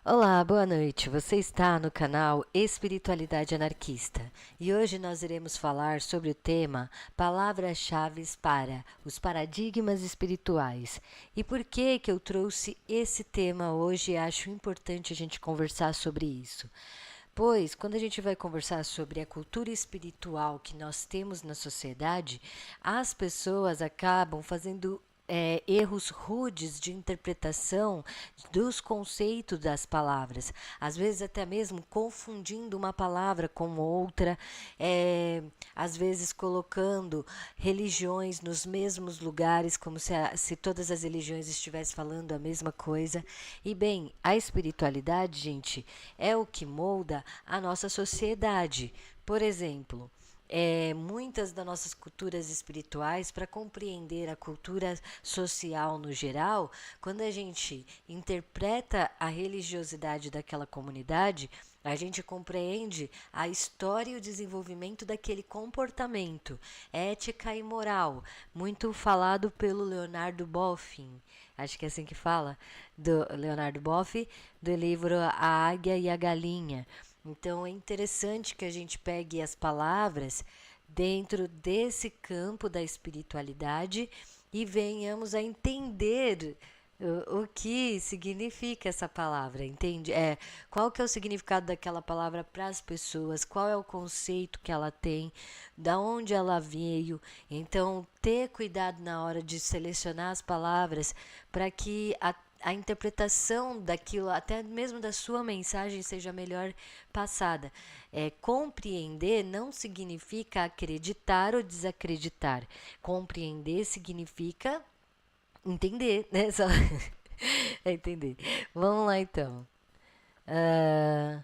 Olá, boa noite. Você está no canal Espiritualidade Anarquista e hoje nós iremos falar sobre o tema palavras-chave para os paradigmas espirituais. E por que eu trouxe esse tema hoje e acho importante a gente conversar sobre isso? Pois, quando a gente vai conversar sobre a cultura espiritual que nós temos na sociedade, as pessoas acabam fazendo erros rudes de interpretação dos conceitos das palavras, às vezes até mesmo confundindo uma palavra com outra, às vezes colocando religiões nos mesmos lugares, como se todas as religiões estivessem falando a mesma coisa. E bem, a espiritualidade, gente, é o que molda a nossa sociedade. Por exemplo, muitas das nossas culturas espirituais, para compreender a cultura social no geral, quando a gente interpreta a religiosidade daquela comunidade, a gente compreende a história e o desenvolvimento daquele comportamento, ética e moral, muito falado pelo Leonardo Boffin, acho que é assim que fala, do Leonardo Boffin, do livro A Águia e a Galinha. Então é interessante que a gente pegue as palavras dentro desse campo da espiritualidade e venhamos a entender o que significa essa palavra, entende? Qual que é o significado daquela palavra para as pessoas, qual é o conceito que ela tem, da onde ela veio. Então, ter cuidado na hora de selecionar as palavras para que a interpretação daquilo, até mesmo da sua mensagem, seja melhor passada. Compreender não significa acreditar ou desacreditar. Compreender significa entender, né? Só entender. Vamos lá então. Ah,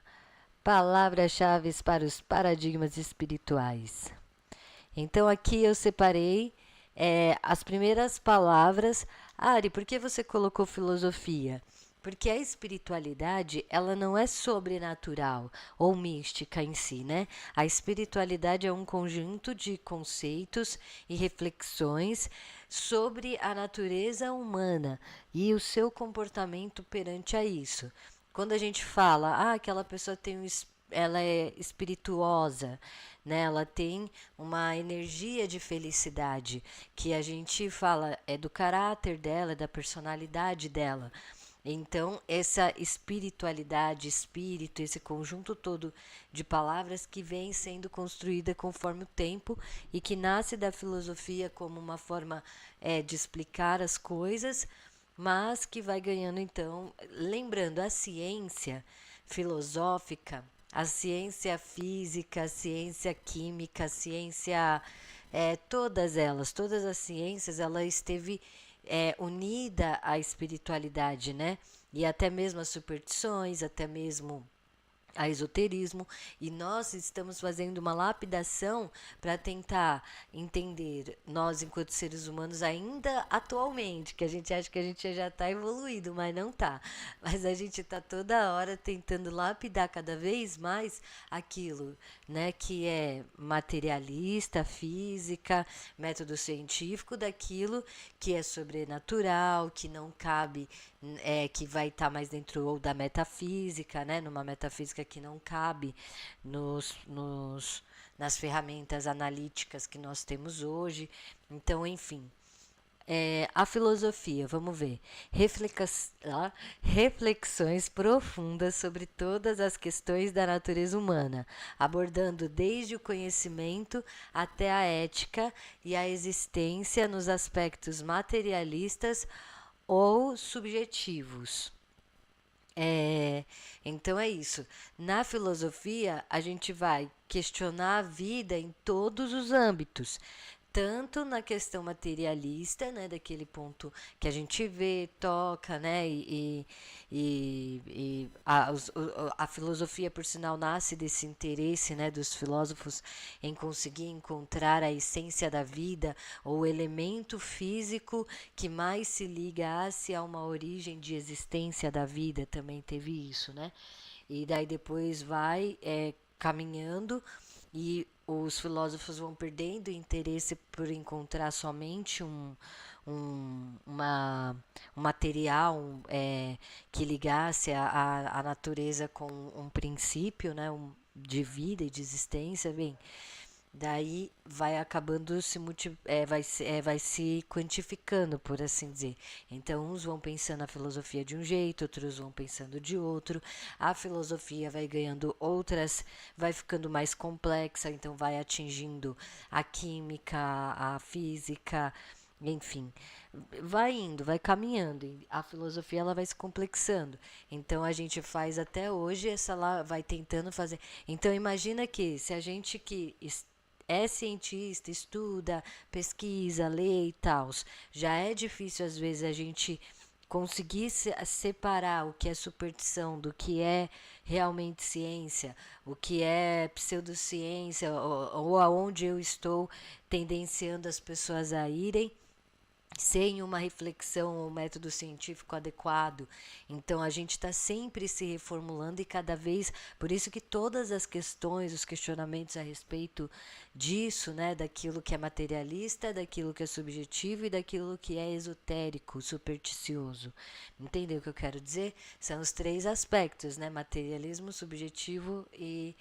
palavras-chave para os paradigmas espirituais. Então aqui eu separei as primeiras palavras. Ari, por que você colocou filosofia? Porque a espiritualidade, ela não é sobrenatural ou mística em si, né? A espiritualidade é um conjunto de conceitos e reflexões sobre a natureza humana e o seu comportamento perante a isso. Quando a gente fala, aquela pessoa tem ela é espirituosa, né? Ela tem uma energia de felicidade que a gente fala é do caráter dela, é da personalidade dela. Então, essa espiritualidade, espírito, esse conjunto todo de palavras que vem sendo construída conforme o tempo e que nasce da filosofia como uma forma de explicar as coisas, mas que vai ganhando, então, lembrando a ciência filosófica, a ciência física, a ciência química, a ciência, todas as ciências, ela esteve unida à espiritualidade, né? E até mesmo as superstições, até mesmo a esoterismo, e nós estamos fazendo uma lapidação para tentar entender nós enquanto seres humanos ainda atualmente, que a gente acha que a gente já está evoluído, mas não tá. Mas a gente está toda hora tentando lapidar cada vez mais aquilo, né, que é materialista, física, método científico, daquilo que é sobrenatural, que não cabe, que vai estar mais dentro ou da metafísica, né, numa metafísica que não cabe nas ferramentas analíticas que nós temos hoje. Então, enfim, a filosofia, vamos ver. Reflexões profundas sobre todas as questões da natureza humana, abordando desde o conhecimento até a ética e a existência nos aspectos materialistas ou subjetivos. Então é isso. Na filosofia, a gente vai questionar a vida em todos os âmbitos, tanto na questão materialista, né, daquele ponto que a gente vê, toca, né, a filosofia, por sinal, nasce desse interesse, né, dos filósofos em conseguir encontrar a essência da vida, ou o elemento físico que mais se ligasse a uma origem de existência da vida, também teve isso, né? E daí depois vai caminhando e os filósofos vão perdendo interesse por encontrar somente um material que ligasse a natureza com um princípio, né, de vida e de existência, bem, daí vai acabando vai se quantificando, por assim dizer. Então, uns vão pensando a filosofia de um jeito, outros vão pensando de outro. A filosofia vai ganhando outras, vai ficando mais complexa, então vai atingindo a química, a física, enfim, vai indo, vai caminhando. E a filosofia ela vai se complexando. Então a gente faz até hoje, essa lá vai tentando fazer. Então imagina que se a gente que é cientista, estuda, pesquisa, lê e tal, já é difícil às vezes a gente conseguir separar o que é superstição do que é realmente ciência, o que é pseudociência, ou aonde eu estou tendenciando as pessoas a irem sem uma reflexão ou método científico adequado. Então a gente está sempre se reformulando e cada vez, por isso que todas as questões, os questionamentos a respeito disso, né, daquilo que é materialista, daquilo que é subjetivo e daquilo que é esotérico, supersticioso. Entendeu o que eu quero dizer? São os três aspectos, né, materialismo, subjetivo e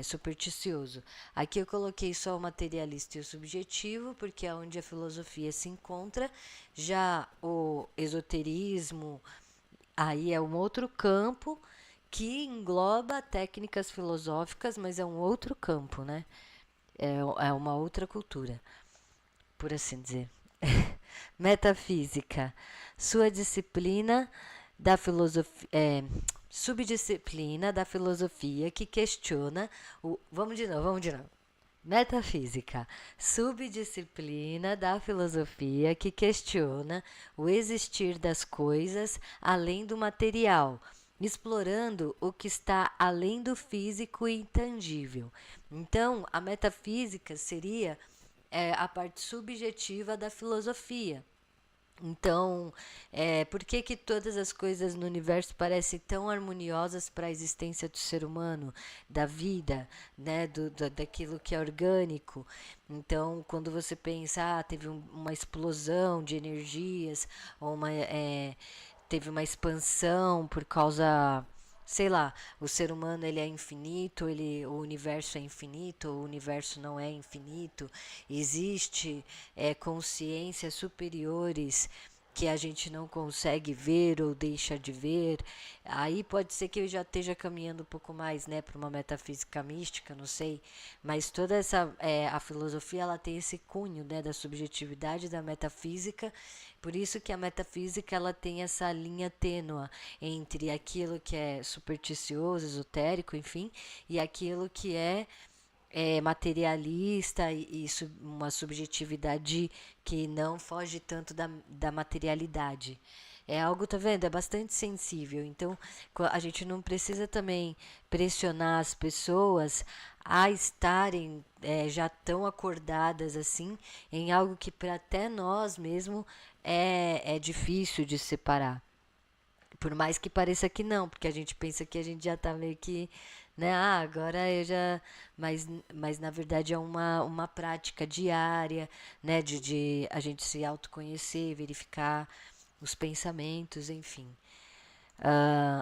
supersticioso. Aqui eu coloquei só o materialista e o subjetivo, porque é onde a filosofia se encontra. Já o esoterismo, aí é um outro campo que engloba técnicas filosóficas, mas é um outro campo, né? É uma outra cultura, por assim dizer. Metafísica, sua disciplina da filosofia, subdisciplina da filosofia que questiona o. Vamos de novo, vamos de novo. Metafísica, subdisciplina da filosofia que questiona o existir das coisas além do material, explorando o que está além do físico e intangível. Então, a metafísica seria a parte subjetiva da filosofia. Então, por que que todas as coisas no universo parecem tão harmoniosas para a existência do ser humano, da vida, né, daquilo que é orgânico? Então, quando você pensa, teve uma explosão de energias, ou teve uma expansão por causa, sei lá, o ser humano ele é infinito, o universo é infinito, o universo não é infinito, existe consciências superiores que a gente não consegue ver ou deixa de ver. Aí pode ser que eu já esteja caminhando um pouco mais, né, para uma metafísica mística, não sei, mas toda essa a filosofia ela tem esse cunho, né, da subjetividade da metafísica. Por isso que a metafísica ela tem essa linha tênua entre aquilo que é supersticioso, esotérico, enfim, e aquilo que é materialista uma subjetividade que não foge tanto da materialidade. É algo, tá vendo? É bastante sensível. Então, a gente não precisa também pressionar as pessoas a estarem já tão acordadas assim em algo que para até nós mesmo é difícil de separar. Por mais que pareça que não, porque a gente pensa que a gente já tá meio que, né? Ah, agora eu já. Mas na verdade é uma prática diária, né? De a gente se autoconhecer, verificar os pensamentos, enfim.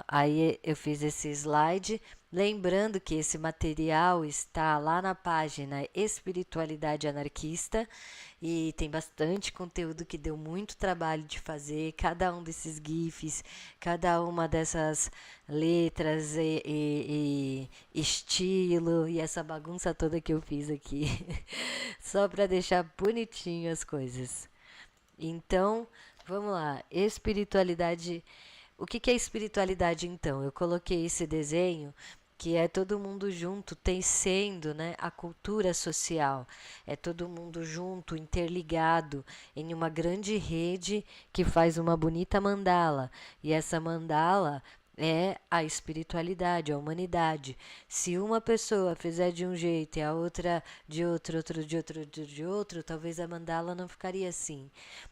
Aí eu fiz esse slide, lembrando que esse material está lá na página Espiritualidade Anarquista e tem bastante conteúdo que deu muito trabalho de fazer. Cada um desses GIFs, cada uma dessas letras e estilo e essa bagunça toda que eu fiz aqui, só para deixar bonitinho as coisas. Então, vamos lá, espiritualidade. O que que é espiritualidade então? Eu coloquei esse desenho que é todo mundo junto, tecendo, né, a cultura social. É todo mundo junto, interligado em uma grande rede que faz uma bonita mandala. E essa mandala é a espiritualidade, a humanidade. Se uma pessoa fizer de um jeito e a outra de outro, outro de outro, de outro, talvez a mandala não ficaria assim.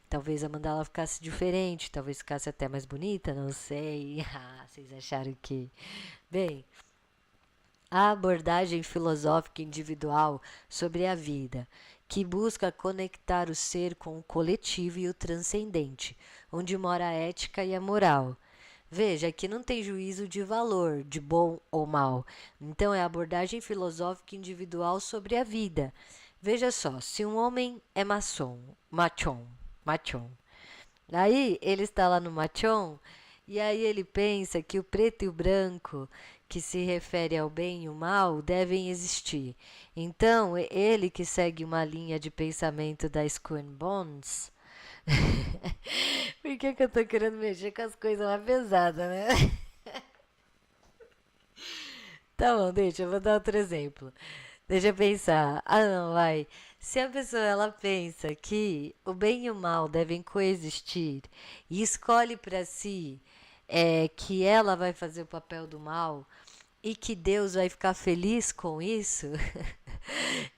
Talvez a mandala ficasse diferente, talvez ficasse até mais bonita, não sei. Ah, vocês acharam que. Bem, a abordagem filosófica individual sobre a vida. que busca conectar o ser com o coletivo e o transcendente, onde mora a ética e a moral. Veja, aqui não tem juízo de valor, de bom ou mal. Então é abordagem filosófica individual sobre a vida. Veja só, se um homem é machão. Aí ele está lá no machão e aí ele pensa que o preto e o branco, que se refere ao bem e o mal, devem existir. Então, ele que segue uma linha de pensamento da Skull and Bones. Por que eu tô querendo mexer com as coisas mais pesadas, né? Tá bom, deixa, eu vou dar outro exemplo. Deixa eu pensar. Ah, não, vai. Se a pessoa ela pensa que o bem e o mal devem coexistir e escolhe para si que ela vai fazer o papel do mal e que Deus vai ficar feliz com isso,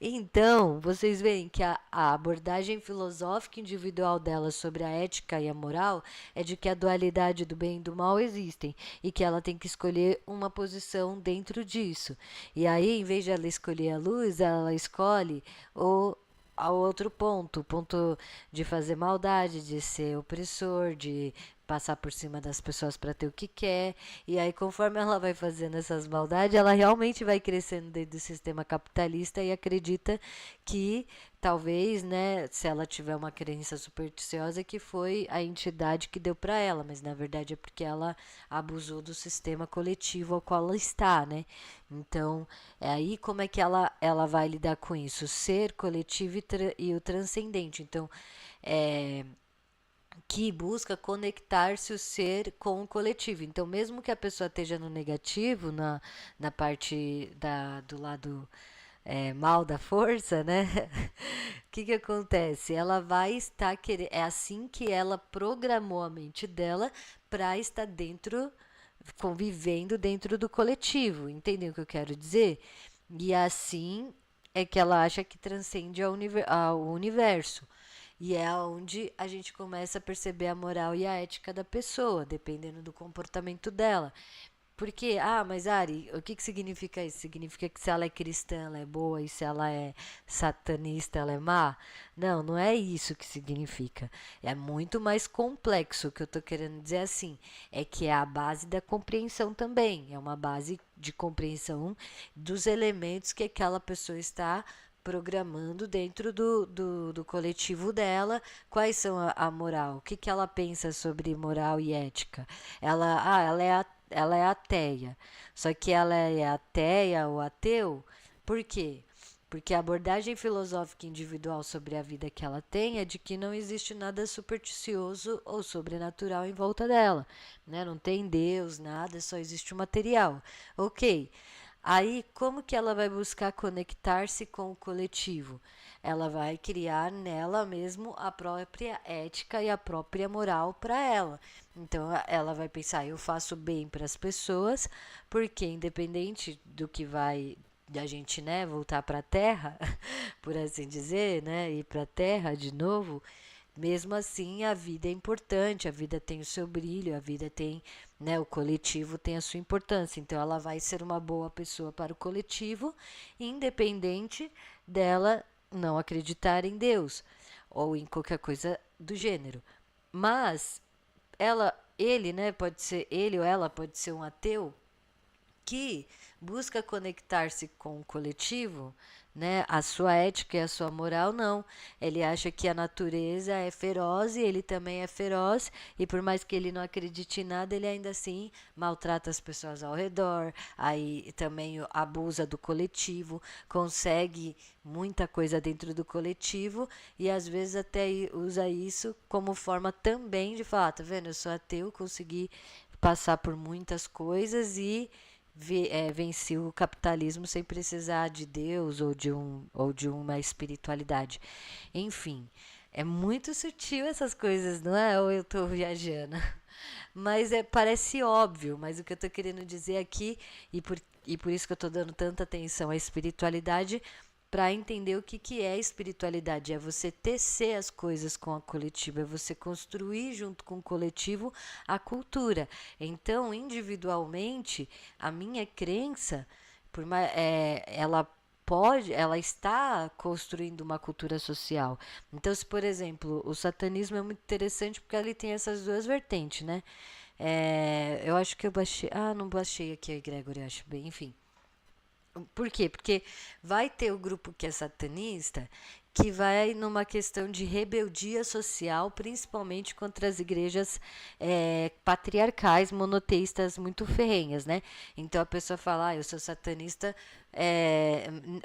então vocês veem que a abordagem filosófica individual dela sobre a ética e a moral é de que a dualidade do bem e do mal existem e que ela tem que escolher uma posição dentro disso. E aí, em vez de ela escolher a luz, ela escolhe o ao outro ponto, o ponto de fazer maldade, de ser opressor, de passar por cima das pessoas para ter o que quer. E aí, conforme ela vai fazendo essas maldades, ela realmente vai crescendo dentro do sistema capitalista e acredita que talvez, né, se ela tiver uma crença supersticiosa, que foi a entidade que deu para ela, mas na verdade é porque ela abusou do sistema coletivo ao qual ela está, né? Então, é aí como é que ela vai lidar com isso? Ser coletivo e o transcendente. Então, é, que busca conectar-se o ser com o coletivo. Então, mesmo que a pessoa esteja no negativo, na parte do lado mal da força, né? O que acontece? Ela vai estar querendo. É assim que ela programou a mente dela para estar dentro, convivendo dentro do coletivo. Entendem o que eu quero dizer? E assim é que ela acha que transcende ao universo. E é onde a gente começa a perceber a moral e a ética da pessoa, dependendo do comportamento dela. Porque, mas Ari, o que significa isso? Significa que se ela é cristã, ela é boa, e se ela é satanista, ela é má? Não, não é isso que significa. É muito mais complexo. O que eu tô querendo dizer assim, é que é a base da compreensão também. É uma base de compreensão dos elementos que aquela pessoa está programando dentro do coletivo dela, quais são a moral, o que ela pensa sobre moral e ética. Ela é ateia, só que ela é ateia ou ateu, por quê? Porque a abordagem filosófica individual sobre a vida que ela tem é de que não existe nada supersticioso ou sobrenatural em volta dela, né? Não tem Deus, nada, só existe o material. Ok, aí, como que ela vai buscar conectar-se com o coletivo? Ela vai criar nela mesmo a própria ética e a própria moral para ela. Então, ela vai pensar: eu faço bem para as pessoas, porque independente do que vai da gente, né, voltar para a Terra, por assim dizer, né, ir para a Terra de novo, mesmo assim, a vida é importante, a vida tem o seu brilho, a vida tem, né, o coletivo tem a sua importância. Então, ela vai ser uma boa pessoa para o coletivo, independente dela não acreditar em Deus ou em qualquer coisa do gênero. Mas ele, né, pode ser ele ou ela pode ser um ateu que busca conectar-se com o coletivo, né? A sua ética e a sua moral não. Ele acha que a natureza é feroz e ele também é feroz, e por mais que ele não acredite em nada, ele ainda assim maltrata as pessoas ao redor, aí também abusa do coletivo, consegue muita coisa dentro do coletivo e às vezes até usa isso como forma também de falar, tá vendo? Eu sou ateu, consegui passar por muitas coisas e venci o capitalismo sem precisar de Deus ou de uma espiritualidade. Enfim, é muito sutil essas coisas, não é? Ou eu estou viajando? Mas parece óbvio, mas o que eu estou querendo dizer aqui, e por isso que eu estou dando tanta atenção à espiritualidade, para entender o que é espiritualidade. É você tecer as coisas com a coletiva, é você construir junto com o coletivo a cultura. Então, individualmente, a minha crença, ela ela está construindo uma cultura social. Então, se por exemplo, o satanismo é muito interessante porque ele tem essas duas vertentes, né? Eu acho que eu baixei. Ah, não baixei aqui a egrégora, acho bem, enfim. Por quê? Porque vai ter o grupo que é satanista que vai numa questão de rebeldia social, principalmente contra as igrejas patriarcais, monoteístas muito ferrenhas, né? Então a pessoa fala, eu sou satanista,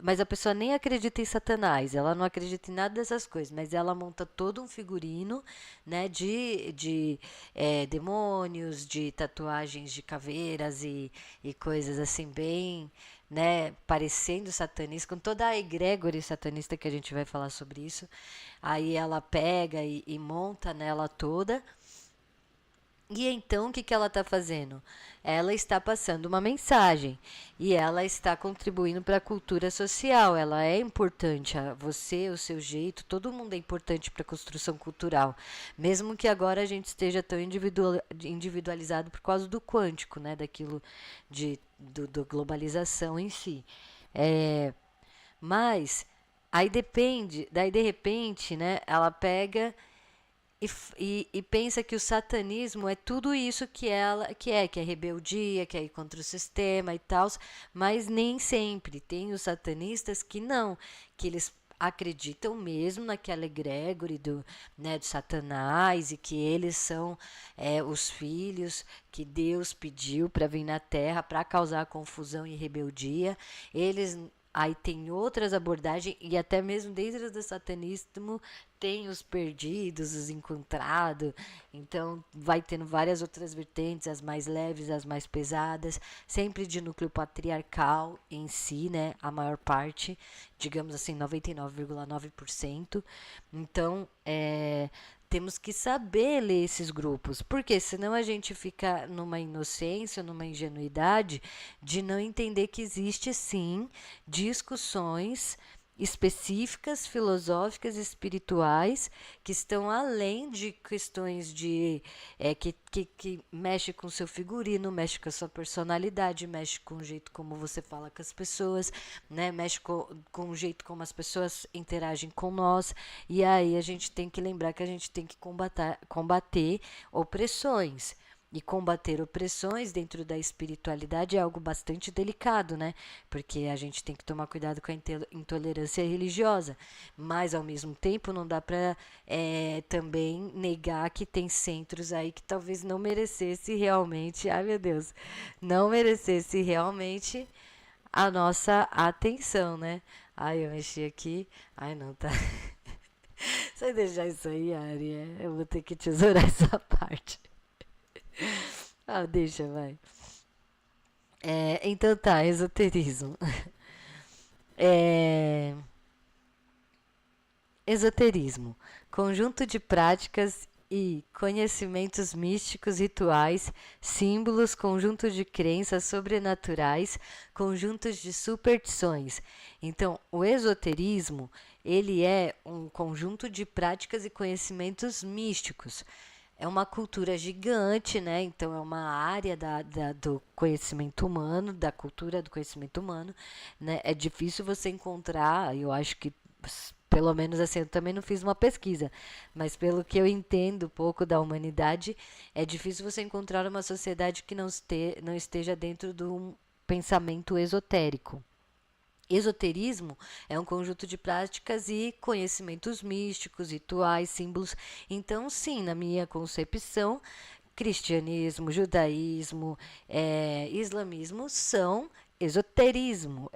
mas a pessoa nem acredita em Satanás, ela não acredita em nada dessas coisas, mas ela monta todo um figurino, né, de demônios, de tatuagens de caveiras e coisas assim bem, né, parecendo satanista, com toda a egrégora satanista que a gente vai falar sobre isso. Aí ela pega e monta nela toda. E então o que, que ela está fazendo? Ela está passando uma mensagem e ela está contribuindo para a cultura social. Ela é importante, você, o seu jeito, todo mundo é importante para a construção cultural. Mesmo que agora a gente esteja tão individualizado por causa do quântico, né? Daquilo do globalização em si. Mas aí depende, daí de repente, né? Ela pega e pensa que o satanismo é tudo isso que é rebeldia, que é ir contra o sistema e tal, mas nem sempre. Tem os satanistas que não, que eles acreditam mesmo naquela egrégore né, do Satanás e que eles são os filhos que Deus pediu para vir na Terra para causar confusão e rebeldia. Eles Aí tem outras abordagens, e até mesmo dentro do satanismo tem os perdidos, os encontrados. Então vai tendo várias outras vertentes, as mais leves, as mais pesadas, sempre de núcleo patriarcal em si, né? A maior parte, digamos assim, 99,9%. Então, temos que saber ler esses grupos, porque senão a gente fica numa inocência, numa ingenuidade de não entender que existe sim discussões específicas, filosóficas, espirituais, que estão além de questões que mexe com o seu figurino, mexe com a sua personalidade, mexe com o jeito como você fala com as pessoas, né? Mexe com o jeito como as pessoas interagem com nós. E aí a gente tem que lembrar que a gente tem que combater opressões. E combater opressões dentro da espiritualidade é algo bastante delicado, né? Porque a gente tem que tomar cuidado com a intolerância religiosa. Mas, ao mesmo tempo, não dá para também negar que tem centros aí que talvez não merecesse realmente, ai meu Deus, não merecesse realmente a nossa atenção, né? Ai, eu mexi aqui. Ai, não, tá. Você deixar isso aí, Ari, eu vou ter que tesourar essa parte. Ah, deixa, vai. Então tá, esoterismo. É, Esoterismo, conjunto de práticas e conhecimentos místicos, rituais, símbolos, conjunto de crenças sobrenaturais, conjuntos de superstições. Então, o esoterismo, ele é um conjunto de práticas e conhecimentos místicos. É uma cultura gigante, né? Então é uma área do conhecimento humano, da cultura do conhecimento humano, né? É difícil você encontrar, eu acho que pelo menos assim, eu também não fiz uma pesquisa, mas pelo que eu entendo um pouco da humanidade, é difícil você encontrar uma sociedade que não esteja dentro de um pensamento esotérico. Esoterismo é um conjunto de práticas e conhecimentos místicos, rituais, símbolos. Então, sim, na minha concepção, cristianismo, judaísmo, islamismo são esoterismo,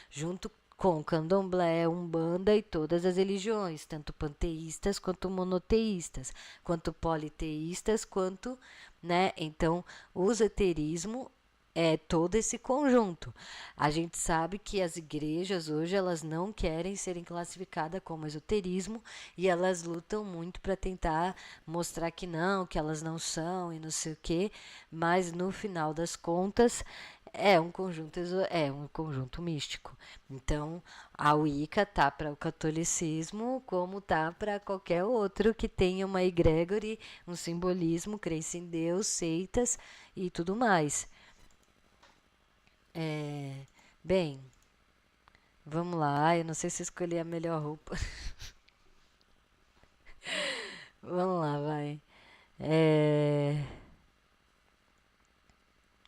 junto com candomblé, umbanda e todas as religiões, tanto panteístas quanto monoteístas, quanto politeístas, quanto, né? Então, o esoterismo é todo esse conjunto. A gente sabe que as igrejas hoje elas não querem serem classificadas como esoterismo e elas lutam muito para tentar mostrar que elas não são e não sei o quê, mas no final das contas é um conjunto místico. Então, a Wicca tá para o catolicismo como tá para qualquer outro que tenha uma egrégore, um simbolismo, crença em Deus, seitas e tudo mais. É, bem, Vamos lá. Ai, eu não sei se eu escolhi a melhor roupa. Vamos lá, vai. É...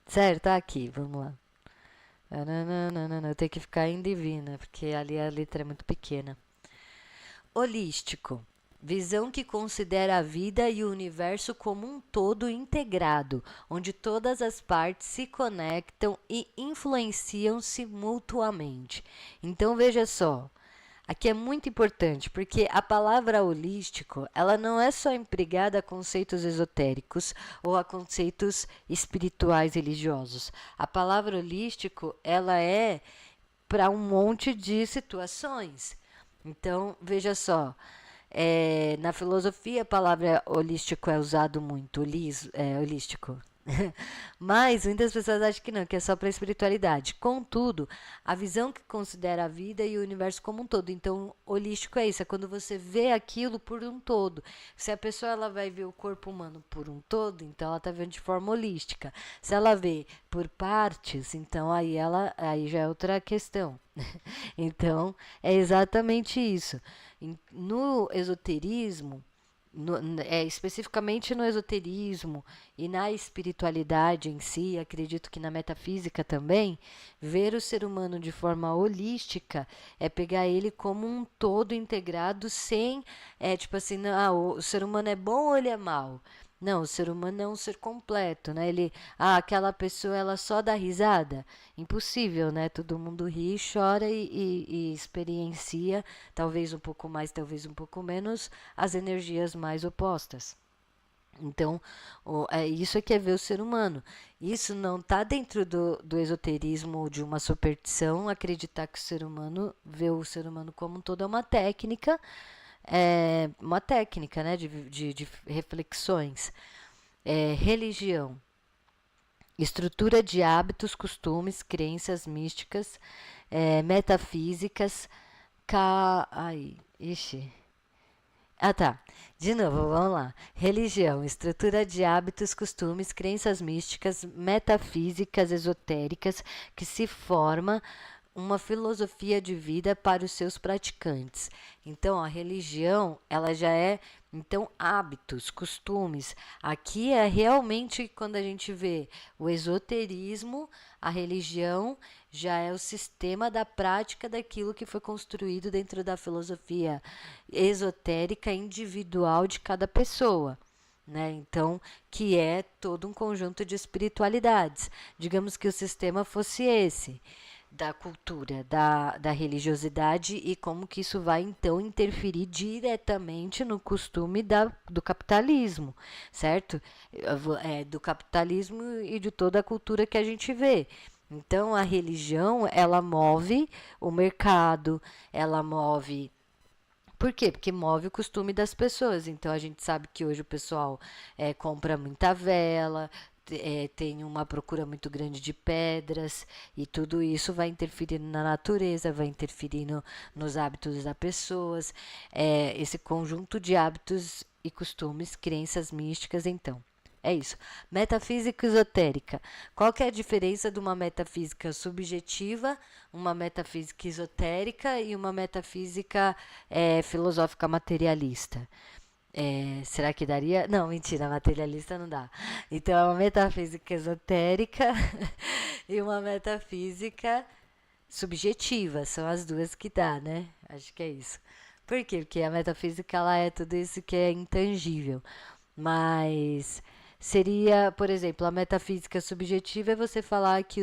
Certo, tá aqui, vamos lá. Nananana, eu tenho que ficar em divina, porque ali a letra é muito pequena. Holístico. Visão que considera a vida e o universo como um todo integrado, onde todas as partes se conectam e influenciam-se mutuamente. Então veja só, aqui é muito importante, porque a palavra holístico, ela não é só empregada a conceitos esotéricos ou a conceitos espirituais religiosos. A palavra holístico, ela é para um monte de situações. Então, veja só, na filosofia a palavra holístico é usado muito, holístico. Mas muitas pessoas acham que não, que é só para a espiritualidade. Contudo, a visão que considera a vida e o universo como um todo. Então, holístico é isso, é quando você vê aquilo por um todo. Se a pessoa ela vai ver o corpo humano por um todo, então ela está vendo de forma holística. Se ela vê por partes, então aí já é outra questão. Então, é exatamente isso. No esoterismo, especificamente no esoterismo e na espiritualidade em si, acredito que na metafísica também, ver o ser humano de forma holística é pegar ele como um todo integrado sem, tipo assim, não, o ser humano é bom ou ele é mau? Não, o ser humano é um ser completo, né? Aquela pessoa ela só dá risada? Impossível, né? Todo mundo ri, chora e experiencia, talvez um pouco mais, talvez um pouco menos, as energias mais opostas. Então, isso é que é ver o ser humano. Isso não está dentro do esoterismo ou de uma superstição, acreditar que o ser humano vê o ser humano como um todo é uma técnica, né, de reflexões. Religião. Estrutura de hábitos, costumes, crenças místicas, metafísicas, ai, ixi. Ah, tá. De novo, vamos lá. Religião, estrutura de hábitos, costumes, crenças místicas, metafísicas, esotéricas, que se forma uma filosofia de vida para os seus praticantes. Então, a religião, ela já é, então, hábitos, costumes. Aqui é realmente quando a gente vê o esoterismo, a religião já é o sistema da prática daquilo que foi construído dentro da filosofia esotérica individual de cada pessoa. Né? Então, que é todo um conjunto de espiritualidades. Digamos que o sistema fosse esse da cultura, da religiosidade e como que isso vai então interferir diretamente no costume do capitalismo, certo? Do capitalismo e de toda a cultura que a gente vê. Então a religião ela move o mercado, ela move por quê? Porque move o costume das pessoas. Então a gente sabe que hoje o pessoal compra muita vela, tem uma procura muito grande de pedras e tudo isso vai interferindo na natureza, vai interferindo nos hábitos das pessoas. Esse conjunto de hábitos e costumes, crenças místicas, então. É isso. Metafísica esotérica. Qual que é a diferença de uma metafísica subjetiva, uma metafísica esotérica e uma metafísica filosófica materialista? Será que daria? Não, mentira, materialista não dá. Então, é uma metafísica esotérica e uma metafísica subjetiva. São as duas que dá, né? Acho que é isso. Por quê? Porque a metafísica ela é tudo isso que é intangível. Mas seria, por exemplo, a metafísica subjetiva é você falar que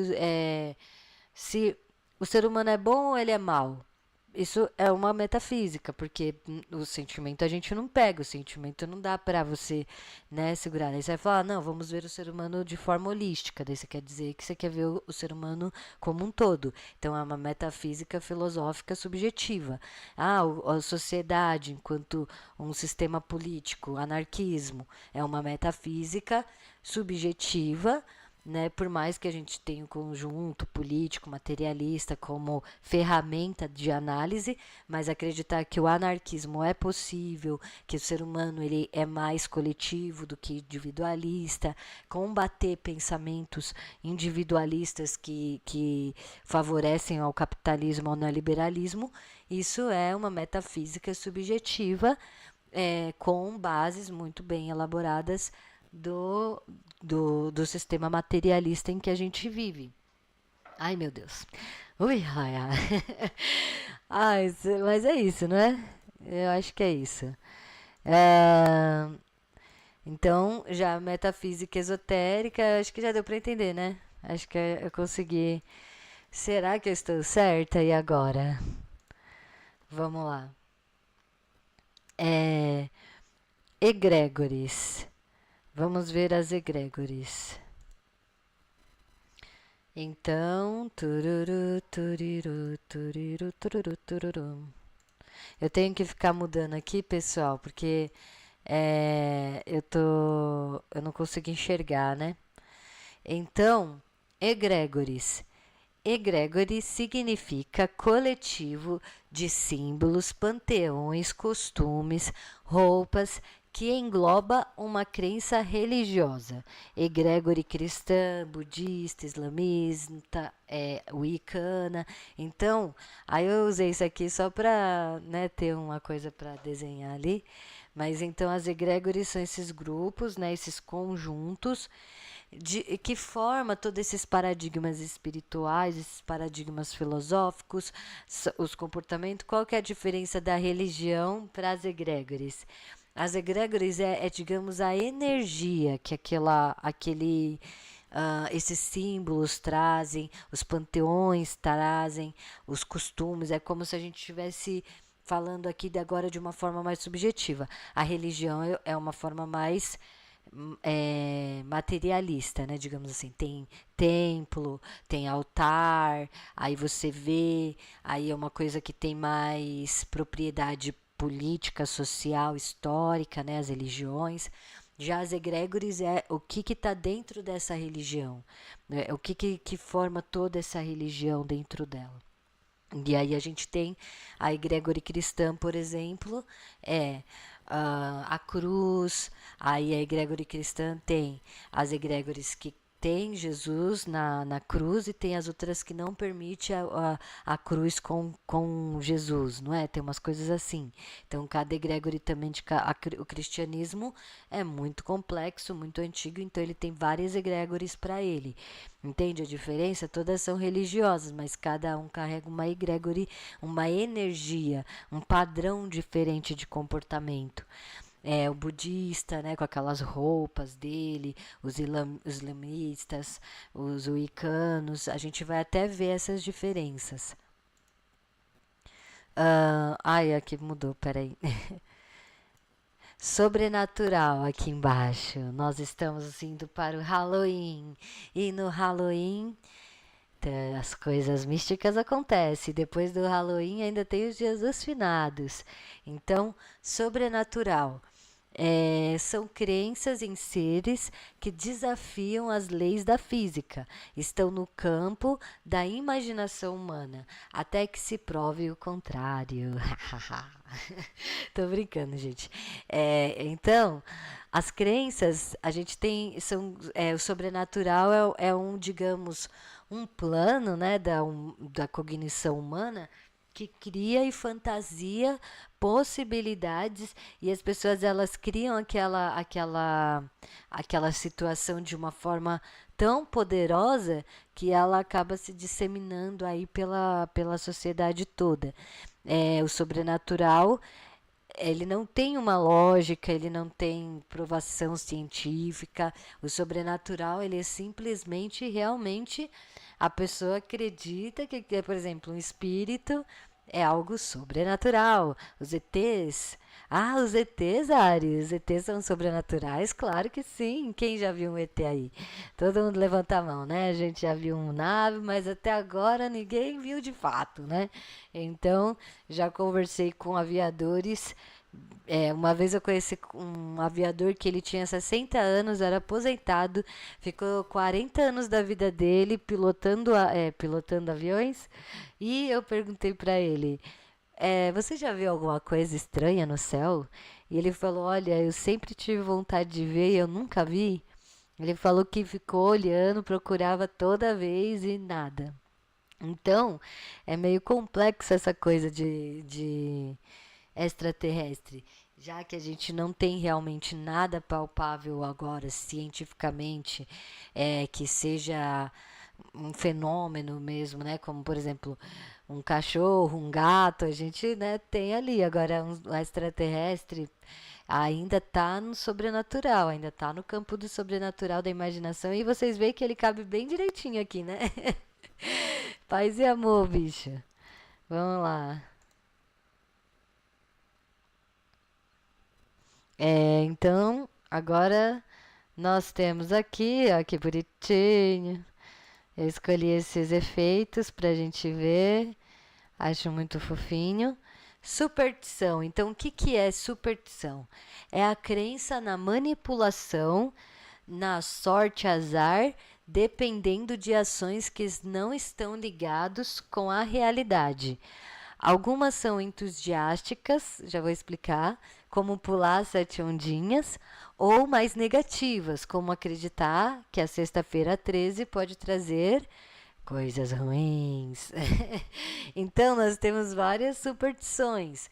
se o ser humano é bom ou ele é mau. Isso é uma metafísica, porque o sentimento a gente não pega, o sentimento não dá pra você, né, segurar. Aí você vai falar, não, vamos ver o ser humano de forma holística. Daí você quer dizer que você quer ver o ser humano como um todo. Então é uma metafísica filosófica subjetiva. A sociedade enquanto um sistema político, anarquismo, é uma metafísica subjetiva né? Por mais que a gente tenha um conjunto político, materialista como ferramenta de análise, mas acreditar que o anarquismo é possível, que o ser humano ele é mais coletivo do que individualista, combater pensamentos individualistas que favorecem ao capitalismo, ao neoliberalismo, isso é uma metafísica subjetiva, com bases muito bem elaboradas do sistema materialista em que a gente vive. Ai, meu Deus. Ui, ai, ai. Ai, mas é isso, não é? Eu acho que é isso. É, então, já a metafísica esotérica, acho que já deu para entender, né? Acho que eu consegui. Será que eu estou certa? E agora? Vamos lá. É, egrégores. Vamos ver as egrégores. Então, tururu, turiru, turiru, tururu, tururu. Eu tenho que ficar mudando aqui, pessoal, porque eu não consigo enxergar, né? Então, egrégores. Egrégores significa coletivo de símbolos, panteões, costumes, roupas que engloba uma crença religiosa. Egrégore cristã, budista, islamista, wicana. Então, aí eu usei isso aqui só para, né, ter uma coisa para desenhar ali. Mas então as egrégores são esses grupos, né, esses conjuntos que forma todos esses paradigmas espirituais, esses paradigmas filosóficos, os comportamentos. Qual que é a diferença da religião para as egrégores? As egrégores digamos, a energia que esses símbolos trazem, os panteões trazem, os costumes. É como se a gente estivesse falando aqui agora de uma forma mais subjetiva. A religião é uma forma mais materialista, né? Digamos assim, tem templo, tem altar, aí você vê, aí é uma coisa que tem mais propriedade política, social, histórica, né? As religiões. Já as egrégores é o que está dentro dessa religião, né? O que forma toda essa religião dentro dela. E aí a gente tem a egrégore cristã, por exemplo, a cruz. Aí a egrégore cristã tem as egrégores que tem Jesus na cruz e tem as outras que não permite a cruz com Jesus, não é? Tem umas coisas assim. Então, cada egrégore também o cristianismo é muito complexo, muito antigo, então ele tem várias egrégores para ele. Entende a diferença? Todas são religiosas, mas cada um carrega uma egrégore, uma energia, um padrão diferente de comportamento. O budista, né, com aquelas roupas dele, os islamistas, os wiccanos, a gente vai até ver essas diferenças. Ai, aqui mudou, peraí. Sobrenatural aqui embaixo. Nós estamos indo para o Halloween. E no Halloween as coisas místicas acontecem. Depois do Halloween ainda tem os dias dos finados. Então, sobrenatural. São crenças em seres que desafiam as leis da física, estão no campo da imaginação humana, até que se prove o contrário. Tô brincando, gente. Então, as crenças, a gente tem, o sobrenatural digamos, um plano, né, da cognição humana que cria e fantasia possibilidades, e as pessoas elas criam aquela situação de uma forma tão poderosa que ela acaba se disseminando aí pela sociedade toda. O sobrenatural, ele não tem uma lógica, ele não tem provação científica. O sobrenatural, ele é simplesmente, realmente, a pessoa acredita que, por exemplo, um espírito é algo sobrenatural. Os ETs. Os ETs, Ari, os ETs são sobrenaturais? Claro que sim. Quem já viu um ET aí? Todo mundo levanta a mão, né? A gente já viu um nave, mas até agora ninguém viu de fato, né? Então, já conversei com aviadores Uma vez eu conheci um aviador que ele tinha 60 anos, era aposentado, ficou 40 anos da vida dele pilotando, pilotando aviões. E eu perguntei para ele: você já viu alguma coisa estranha no céu? E ele falou: olha, eu sempre tive vontade de ver e eu nunca vi. Ele falou que ficou olhando, procurava toda vez e nada. Então, é meio complexo essa coisa de extraterrestre, já que a gente não tem realmente nada palpável agora, cientificamente, que seja um fenômeno mesmo, né? Como, por exemplo, um cachorro, um gato, a gente, né, tem ali. Agora, um extraterrestre ainda está no sobrenatural, ainda está no campo do sobrenatural da imaginação. E vocês veem que ele cabe bem direitinho aqui, né? Paz e amor, bicho. Vamos lá. Então, agora nós temos aqui, ó, que bonitinho. Eu escolhi esses efeitos pra gente ver. Acho muito fofinho. Superstição. Então, o que, que é superstição? É a crença na manipulação, na sorte azar, dependendo de ações que não estão ligados com a realidade. Algumas são entusiásticas, já vou explicar, como pular sete ondinhas, ou mais negativas, como acreditar que a sexta-feira 13 pode trazer coisas ruins. Então, nós temos várias superstições.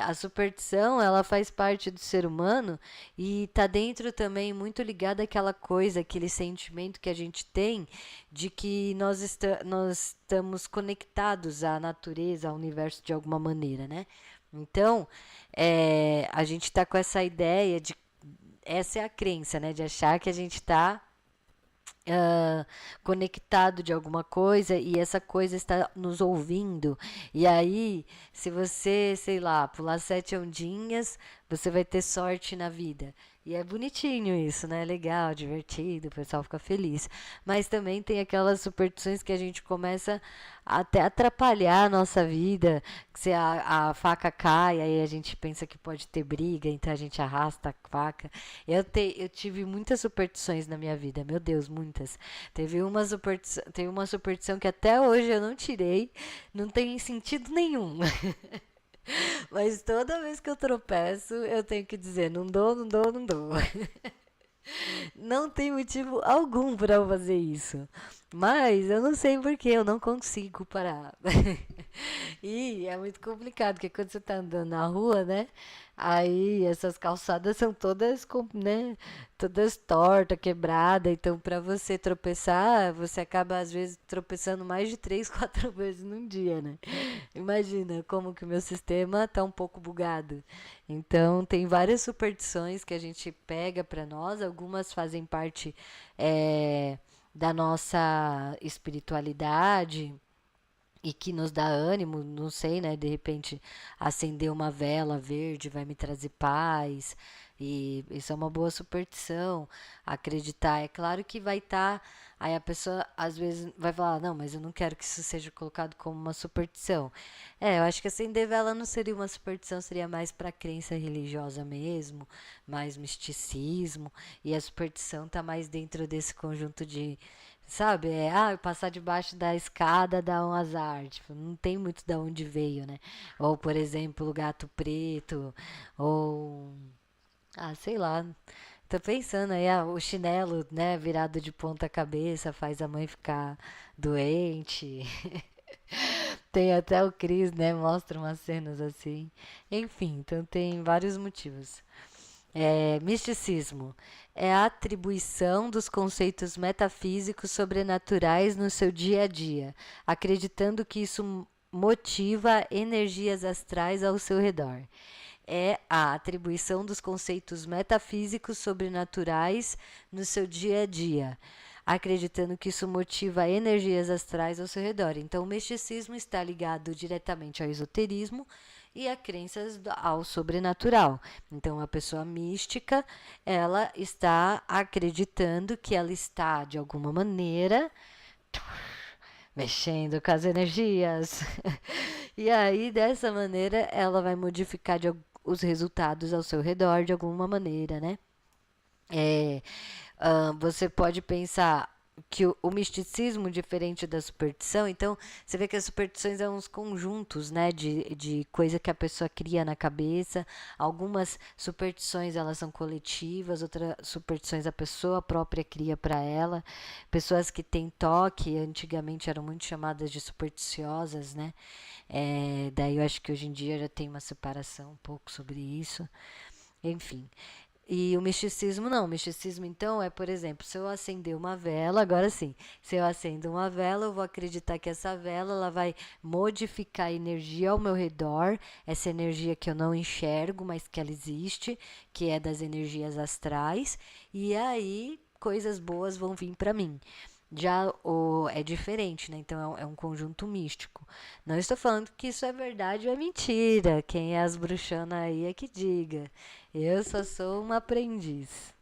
A superstição, ela faz parte do ser humano e está dentro também muito ligada àquela coisa, aquele sentimento que a gente tem de que nós estamos conectados à natureza, ao universo de alguma maneira, né? Então, a gente está com essa ideia de, essa é a crença, né? De achar que a gente está conectado de alguma coisa e essa coisa está nos ouvindo. E aí, se você, sei lá, pular sete ondinhas, você vai ter sorte na vida. E é bonitinho isso, né? Legal, divertido, o pessoal fica feliz. Mas também tem aquelas superstições que a gente começa até atrapalhar a nossa vida. Que se a faca cai, aí a gente pensa que pode ter briga, então a gente arrasta a faca. Eu tive muitas superstições na minha vida, meu Deus, muitas. Teve uma superstição que até hoje eu não tirei, não tem sentido nenhum. Mas toda vez que eu tropeço, eu tenho que dizer: não dou, não dou, não dou. Não tem motivo algum para eu fazer isso. Mas eu não sei por que eu não consigo parar. E é muito complicado, porque quando você tá andando na rua, né? Aí essas calçadas são todas, né? Todas tortas, quebradas. Então, para você tropeçar, você acaba às vezes tropeçando mais de três, quatro vezes num dia, né? Imagina como que o meu sistema tá um pouco bugado. Então, tem várias superstições que a gente pega para nós. Algumas fazem parte da nossa espiritualidade e que nos dá ânimo, não sei, né? De repente, acender uma vela verde vai me trazer paz. E isso é uma boa superstição. Acreditar, é claro que vai estar. Aí a pessoa às vezes vai falar: não, mas eu não quero que isso seja colocado como uma superstição. Eu acho que acender vela não seria uma superstição, seria mais para crença religiosa mesmo, mais misticismo. E a superstição tá mais dentro desse conjunto de, sabe, passar debaixo da escada dá um azar. Tipo, não tem muito de onde veio, né? Ou, por exemplo, o gato preto, ou. Sei lá. Tô pensando aí, o chinelo, né, virado de ponta cabeça faz a mãe ficar doente. Tem até o Cris, né, mostra umas cenas assim. Enfim, então tem vários motivos. Misticismo é a atribuição dos conceitos metafísicos sobrenaturais no seu dia a dia, acreditando que isso motiva energias astrais ao seu redor. É a atribuição dos conceitos metafísicos sobrenaturais no seu dia a dia, acreditando que isso motiva energias astrais ao seu redor. Então, o misticismo está ligado diretamente ao esoterismo e a crenças ao sobrenatural. Então, a pessoa mística, ela está acreditando que ela está, de alguma maneira, mexendo com as energias. E aí, dessa maneira, ela vai modificar os resultados ao seu redor de alguma maneira, né? É, você pode pensar que o misticismo, diferente da superstição, então você vê que as superstições são uns conjuntos, né, de coisa que a pessoa cria na cabeça. Algumas superstições elas são coletivas, outras superstições a pessoa própria cria para ela. Pessoas que têm toque, antigamente eram muito chamadas de supersticiosas, né? Daí eu acho que hoje em dia já tem uma separação um pouco sobre isso. Enfim. E o misticismo não. O misticismo, então, é, por exemplo, se eu acender uma vela, agora sim, se eu acendo uma vela, eu vou acreditar que essa vela ela vai modificar a energia ao meu redor, essa energia que eu não enxergo, mas que ela existe, que é das energias astrais, e aí coisas boas vão vir para mim. Já é diferente, né? Então é um conjunto místico. Não estou falando que isso é verdade ou é mentira. Quem é as bruxanas aí é que diga. Eu só sou uma aprendiz.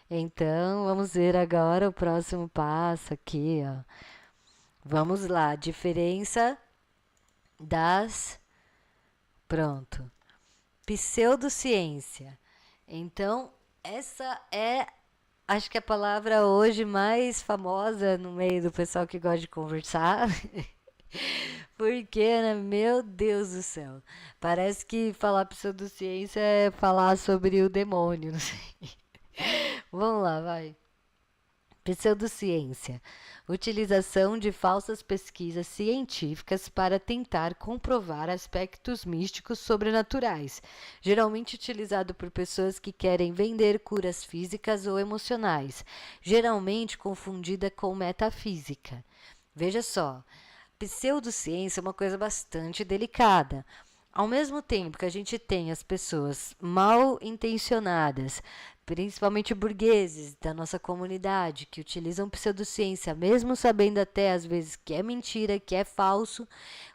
Então, vamos ver agora o próximo passo aqui, ó. Vamos lá, diferença das. Pronto. Pseudociência. Então, essa é, acho que a palavra hoje mais famosa no meio do pessoal que gosta de conversar. Porque, né? Meu Deus do céu. Parece que falar pseudociência é falar sobre o demônio, não sei. Vamos lá, vai. Pseudociência. Utilização de falsas pesquisas científicas para tentar comprovar aspectos místicos sobrenaturais, geralmente utilizado por pessoas que querem vender curas físicas ou emocionais, geralmente confundida com metafísica. Veja só, pseudociência é uma coisa bastante delicada. Ao mesmo tempo que a gente tem as pessoas mal intencionadas, principalmente burgueses da nossa comunidade, que utilizam pseudociência, mesmo sabendo até às vezes que é mentira, que é falso,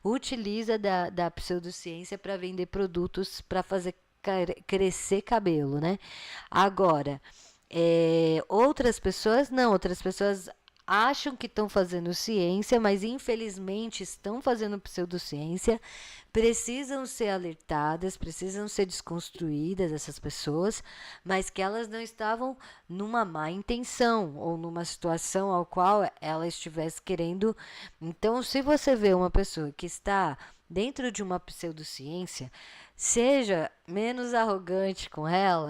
utiliza da pseudociência para vender produtos para fazer crescer cabelo, né? Agora, outras pessoas não, outras pessoas acham que estão fazendo ciência, mas infelizmente estão fazendo pseudociência, precisam ser alertadas, precisam ser desconstruídas essas pessoas, mas que elas não estavam numa má intenção ou numa situação ao qual ela estivesse querendo. Então, se você vê uma pessoa que está dentro de uma pseudociência, seja menos arrogante com ela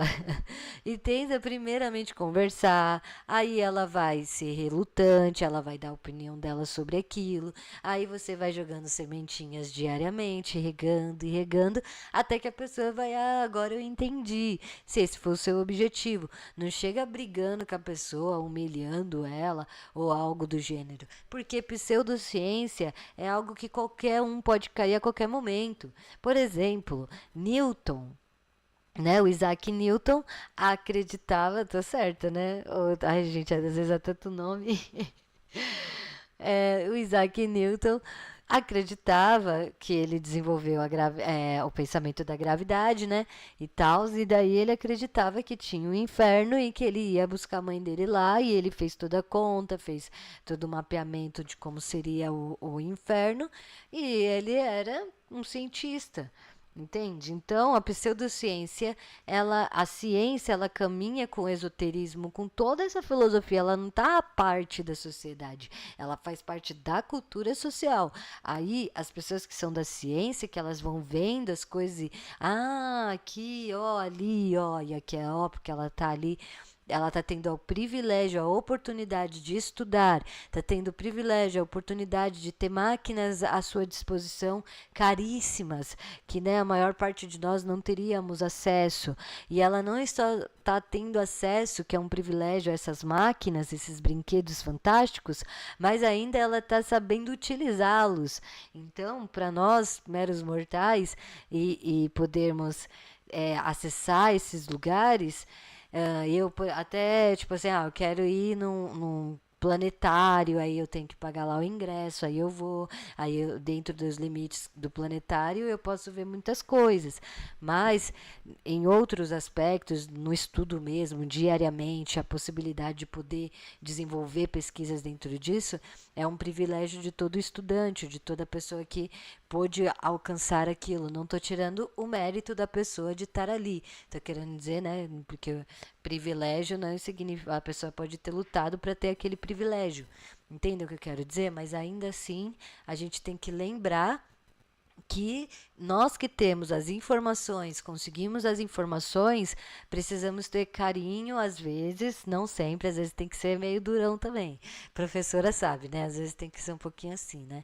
e tenta primeiramente conversar, aí ela vai ser relutante, ela vai dar a opinião dela sobre aquilo, aí você vai jogando sementinhas diariamente, regando e regando, até que a pessoa vai, agora eu entendi, se esse for o seu objetivo. Não chega brigando com a pessoa, humilhando ela ou algo do gênero, porque pseudociência é algo que qualquer um pode cair a qualquer momento. Por exemplo, Newton, né? O Isaac Newton acreditava, tô certa, né? Ai, gente, às vezes é tanto nome. O Isaac Newton acreditava que ele desenvolveu o pensamento da gravidade, né? E tal, e daí ele acreditava que tinha um inferno e que ele ia buscar a mãe dele lá, e ele fez toda a conta, fez todo o mapeamento de como seria o inferno, e ele era um cientista. Entende? Então, a pseudociência, a ciência, ela caminha com o esoterismo, com toda essa filosofia, ela não está à parte da sociedade, ela faz parte da cultura social. Aí, as pessoas que são da ciência, que elas vão vendo as coisas e, aqui, ó, ali, ó, e aqui é ó, porque ela está ali. Ela está tendo o privilégio, a oportunidade de estudar, está tendo o privilégio, a oportunidade de ter máquinas à sua disposição caríssimas, que, né, a maior parte de nós não teríamos acesso. E ela não está tendo acesso, que é um privilégio, a essas máquinas, esses brinquedos fantásticos, mas ainda ela está sabendo utilizá-los. Então, para nós, meros mortais, e podermos acessar esses lugares, eu até, tipo assim, eu quero ir planetário, aí eu tenho que pagar lá o ingresso, aí eu vou, dentro dos limites do planetário eu posso ver muitas coisas, mas em outros aspectos, no estudo mesmo, diariamente, a possibilidade de poder desenvolver pesquisas dentro disso é um privilégio de todo estudante, de toda pessoa que pôde alcançar aquilo. Não estou tirando o mérito da pessoa de estar ali, estou querendo dizer, né, porque privilégio não significa, a pessoa pode ter lutado para ter aquele privilégio, entende o que eu quero dizer? Mas ainda assim, a gente tem que lembrar que nós que temos as informações, conseguimos as informações, precisamos ter carinho às vezes, não sempre, às vezes tem que ser meio durão também. Professora sabe, né? Às vezes tem que ser um pouquinho assim, né?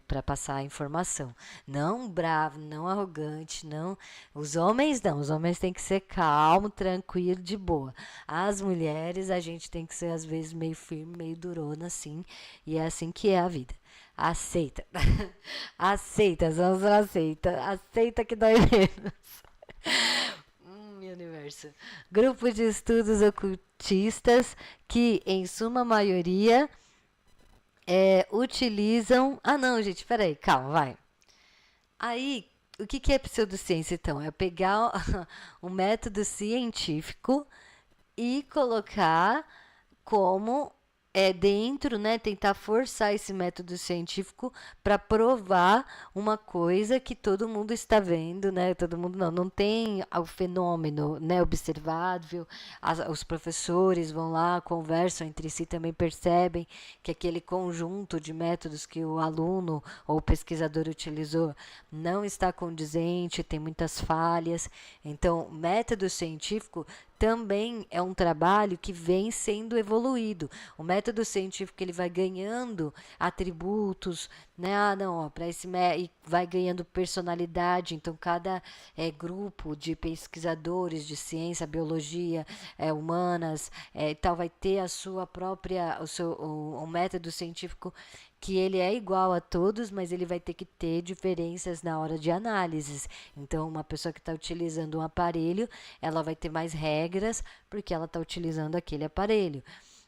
Para passar a informação. Não bravo, não arrogante, não. Os homens não, os homens têm que ser calmo, tranquilo, de boa. As mulheres, a gente tem que ser às vezes meio firme, meio durona, assim, e é assim que é a vida. Aceita. Aceita, Zanzo aceita. Aceita que dói menos. Meu universo. Grupo de estudos ocultistas que, em suma maioria, utilizam... Ah, não, gente, peraí, calma, vai. Aí, o que é pseudociência, então? É pegar um método científico e colocar como dentro, né, tentar forçar esse método científico para provar uma coisa que todo mundo está vendo, né? Todo mundo não tem o fenômeno, né, observável. Os professores vão lá, conversam entre si, também percebem que aquele conjunto de métodos que o aluno ou o pesquisador utilizou não está condizente, tem muitas falhas. Então, método científico também é um trabalho que vem sendo evoluído. O método científico ele vai ganhando atributos, né? Ah, não, para esse e vai ganhando personalidade. Então, cada grupo de pesquisadores de ciência, biologia, humanas, tal, vai ter a sua própria, o método científico que ele é igual a todos, mas ele vai ter que ter diferenças na hora de análises. Então, uma pessoa que está utilizando um aparelho, ela vai ter mais regras, porque ela está utilizando aquele aparelho.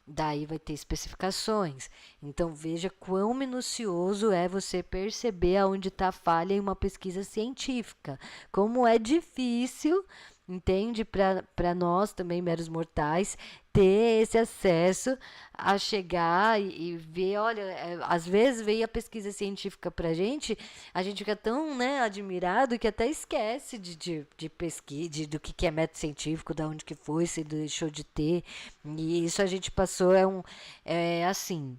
Daí vai ter especificações. Então, veja quão minucioso é você perceber aonde está a falha em uma pesquisa científica. Como é difícil, entende, para nós também, meros mortais, ter esse acesso a chegar e ver, olha, às vezes veio a pesquisa científica para a gente fica tão, né, admirado que até esquece de pesquisa, do que é método científico, da onde que foi, se deixou de ter, e isso a gente passou, assim,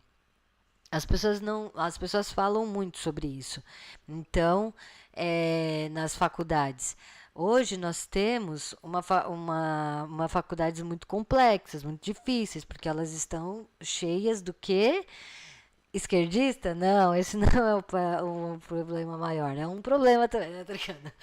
as pessoas falam muito sobre isso. Então, nas faculdades, hoje nós temos uma faculdades muito complexas, muito difíceis, porque elas estão cheias do quê? Esquerdista? Não, esse não é o problema maior. É um problema também, né, Tricana?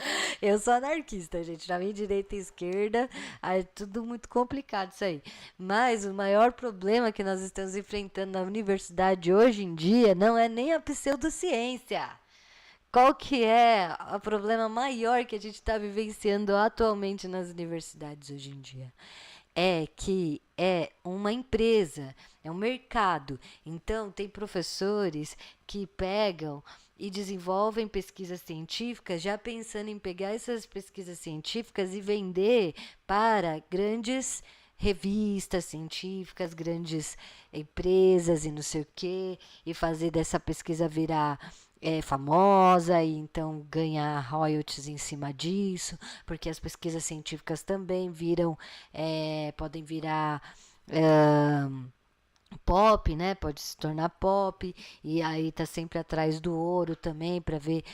Eu sou anarquista, gente. Na minha direita e esquerda, é tudo muito complicado isso aí. Mas o maior problema que nós estamos enfrentando na universidade hoje em dia não é nem a pseudociência. Qual que é o problema maior que a gente está vivenciando atualmente nas universidades hoje em dia? É que é uma empresa, é um mercado. Então, tem professores que pegam e desenvolvem pesquisas científicas, já pensando em pegar essas pesquisas científicas e vender para grandes revistas científicas, grandes empresas e não sei o quê, e fazer dessa pesquisa virar famosa e então ganhar royalties em cima disso, porque as pesquisas científicas também podem virar pop, né? Pode se tornar pop e aí tá sempre atrás do ouro também para ver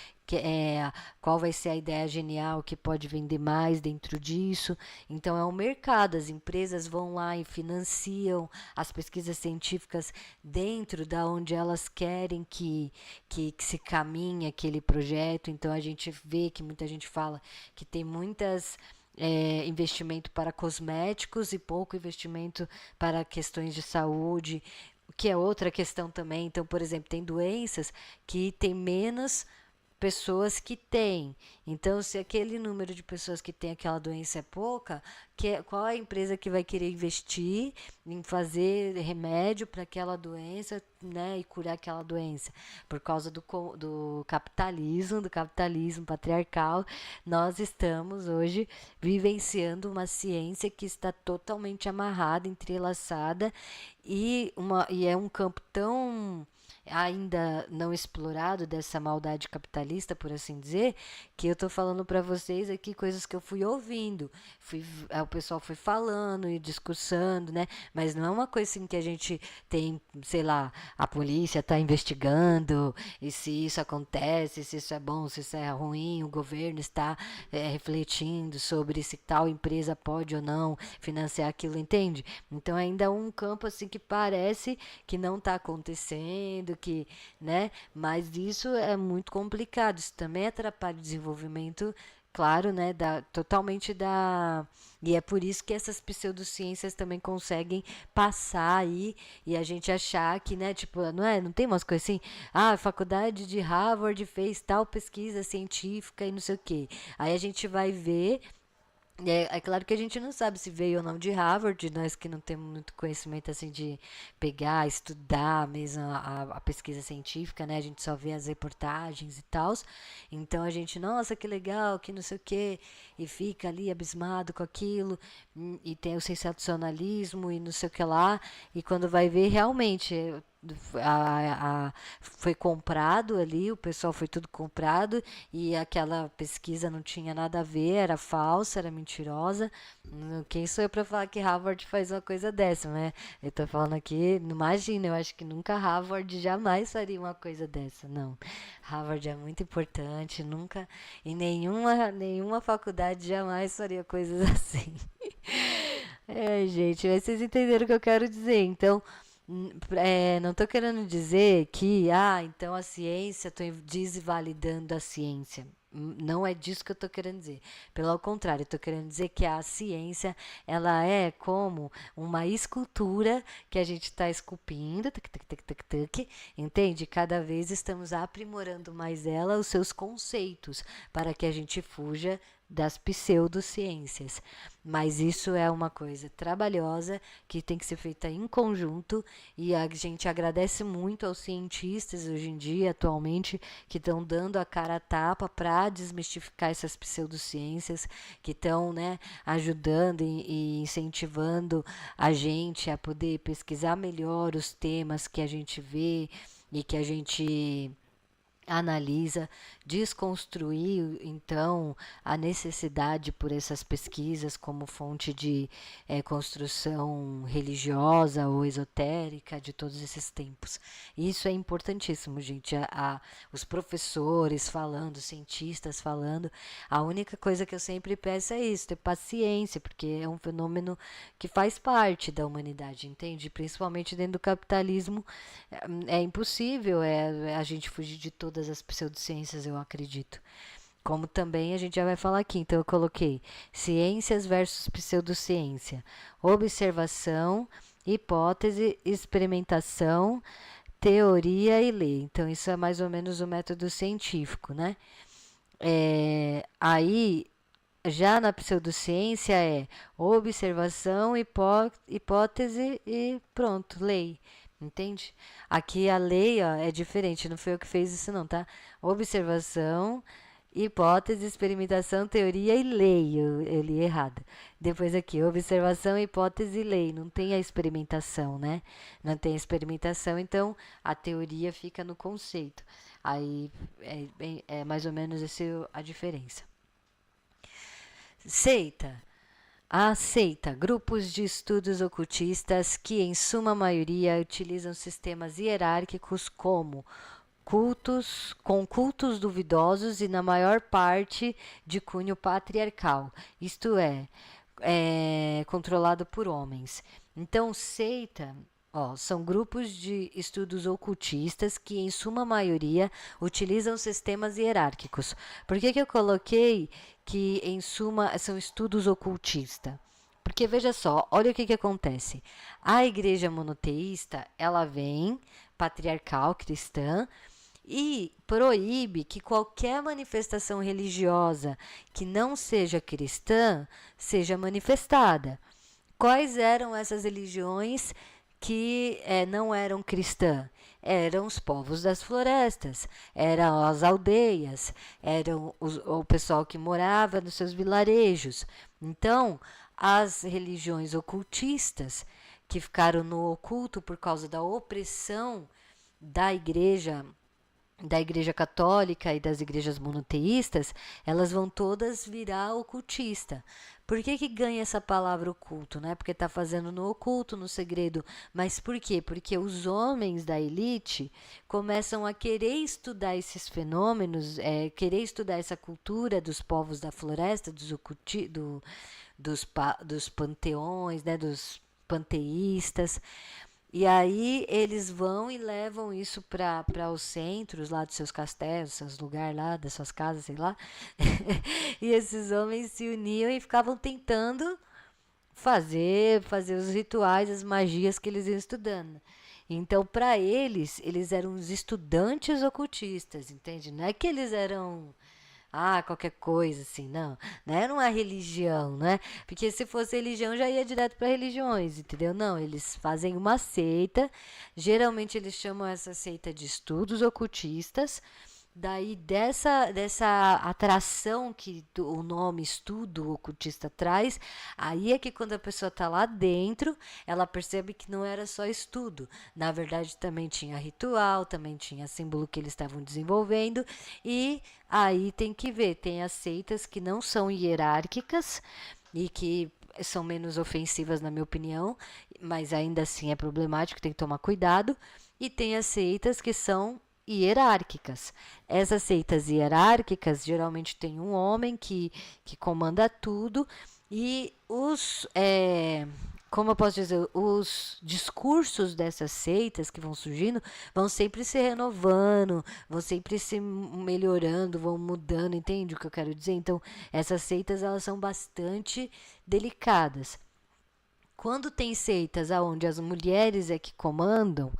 qual vai ser a ideia genial que pode vender mais dentro disso. Então é um mercado, as empresas vão lá e financiam as pesquisas científicas dentro da onde elas querem que se caminhe aquele projeto. Então a gente vê que muita gente fala que tem muitas investimento para cosméticos e pouco investimento para questões de saúde, que é outra questão também. Então, por exemplo, tem doenças que tem menos pessoas que têm. Então, se aquele número de pessoas que têm aquela doença é pouca, qual é a empresa que vai querer investir em fazer remédio para aquela doença, né, e curar aquela doença? Por causa do capitalismo patriarcal, nós estamos hoje vivenciando uma ciência que está totalmente amarrada, entrelaçada, e é um campo tão ainda não explorado dessa maldade capitalista, por assim dizer, que eu tô falando para vocês aqui coisas que eu fui ouvindo, o pessoal foi falando e discursando, né? Mas não é uma coisa assim que a gente tem, sei lá, a polícia tá investigando e se isso acontece, se isso é bom, se isso é ruim, o governo está refletindo sobre se tal empresa pode ou não financiar aquilo, entende? Então ainda é um campo assim que parece que não está acontecendo, que, né? Mas isso é muito complicado. Isso também atrapalha o desenvolvimento, claro, né? Totalmente da. E é por isso que essas pseudociências também conseguem passar aí e a gente achar que, né? Tipo, não é? Não tem umas coisas assim? Ah, a faculdade de Harvard fez tal pesquisa científica e não sei o quê. Aí a gente vai ver. É claro que a gente não sabe se veio ou não de Harvard, nós que não temos muito conhecimento assim de pegar, estudar mesmo a pesquisa científica, né? A gente só vê as reportagens e tal. Então a gente, nossa, que legal, que não sei o quê, e fica ali abismado com aquilo, e tem o sensacionalismo e não sei o que lá, e quando vai ver realmente foi comprado ali, o pessoal foi tudo comprado e aquela pesquisa não tinha nada a ver, era falsa, era mentirosa. Quem sou eu para falar que Harvard faz uma coisa dessa, né? Eu tô falando aqui, imagina, eu acho que nunca Harvard jamais faria uma coisa dessa, não. Harvard é muito importante, nunca, e nenhuma faculdade jamais faria coisas assim. É, gente, mas vocês entenderam o que eu quero dizer, então. Não estou querendo dizer que, então a ciência, estou desvalidando a ciência. Não é disso que eu estou querendo dizer. Pelo contrário, estou querendo dizer que a ciência, ela é como uma escultura que a gente está esculpindo, entende? Cada vez estamos aprimorando mais ela, os seus conceitos, para que a gente fuja das pseudociências. Mas isso é uma coisa trabalhosa que tem que ser feita em conjunto e a gente agradece muito aos cientistas hoje em dia, atualmente, que estão dando a cara a tapa para desmistificar essas pseudociências, que estão, né, ajudando e incentivando a gente a poder pesquisar melhor os temas que a gente vê e que a gente analisa, desconstruir então a necessidade por essas pesquisas como fonte de construção religiosa ou esotérica de todos esses tempos. Isso é importantíssimo, gente. Os professores falando, os cientistas falando, a única coisa que eu sempre peço é isso, ter paciência, porque é um fenômeno que faz parte da humanidade, entende? Principalmente dentro do capitalismo, é impossível a gente fugir de todas as pseudociências, eu acredito. Como também a gente já vai falar aqui, então eu coloquei ciências versus pseudociência, observação, hipótese, experimentação, teoria e lei. Então isso é mais ou menos o método científico, né? Aí já na pseudociência é observação, hipótese e pronto, lei. Entende? Aqui a lei, ó, é diferente, não foi eu que fez isso não, tá? Observação, hipótese, experimentação, teoria e lei. Eu li errado. Depois aqui, observação, hipótese e lei. Não tem a experimentação, né? Não tem a experimentação, então a teoria fica no conceito. Aí é mais ou menos essa a diferença. Seita. Aceita grupos de estudos ocultistas que, em suma maioria, utilizam sistemas hierárquicos como cultos duvidosos e, na maior parte, de cunho patriarcal, isto é controlado por homens. Então, seita. São grupos de estudos ocultistas que, em suma maioria, utilizam sistemas hierárquicos. Por que eu coloquei que, em suma, são estudos ocultistas? Porque, veja só, olha o que acontece. A igreja monoteísta, ela vem, patriarcal, cristã, e proíbe que qualquer manifestação religiosa que não seja cristã seja manifestada. Quais eram essas religiões que não eram cristãs? Eram os povos das florestas, eram as aldeias, eram o pessoal que morava nos seus vilarejos. Então, as religiões ocultistas, que ficaram no oculto por causa da opressão da igreja católica e das igrejas monoteístas, elas vão todas virar ocultista. Por que ganha essa palavra oculto, né? Porque está fazendo no oculto, no segredo. Mas por quê? Porque os homens da elite começam a querer estudar esses fenômenos, querer estudar essa cultura dos povos da floresta, dos panteões, né? Dos panteístas. E aí eles vão e levam isso para os centros lá dos seus castelos, seus lugares lá, das suas casas, sei lá. E esses homens se uniam e ficavam tentando fazer os rituais, as magias que eles iam estudando. Então, para eles eram os estudantes ocultistas, entende? Não é que eles eram qualquer coisa assim, não. Não era uma religião, né? Porque se fosse religião já ia direto para religiões, entendeu? Não, eles fazem uma seita. Geralmente eles chamam essa seita de estudos ocultistas. Daí dessa atração que o nome estudo ocultista traz, aí é que quando a pessoa está lá dentro, ela percebe que não era só estudo. Na verdade também tinha ritual, também tinha símbolo que eles estavam desenvolvendo. E aí tem que ver, tem as seitas que não são hierárquicas e que são menos ofensivas na minha opinião, mas ainda assim é problemático, tem que tomar cuidado. E tem as seitas que são hierárquicas. Essas seitas hierárquicas geralmente tem um homem que comanda tudo e como eu posso dizer, os discursos dessas seitas que vão surgindo vão sempre se renovando, vão sempre se melhorando, vão mudando, entende o que eu quero dizer? Então, essas seitas elas são bastante delicadas. Quando tem seitas onde as mulheres é que comandam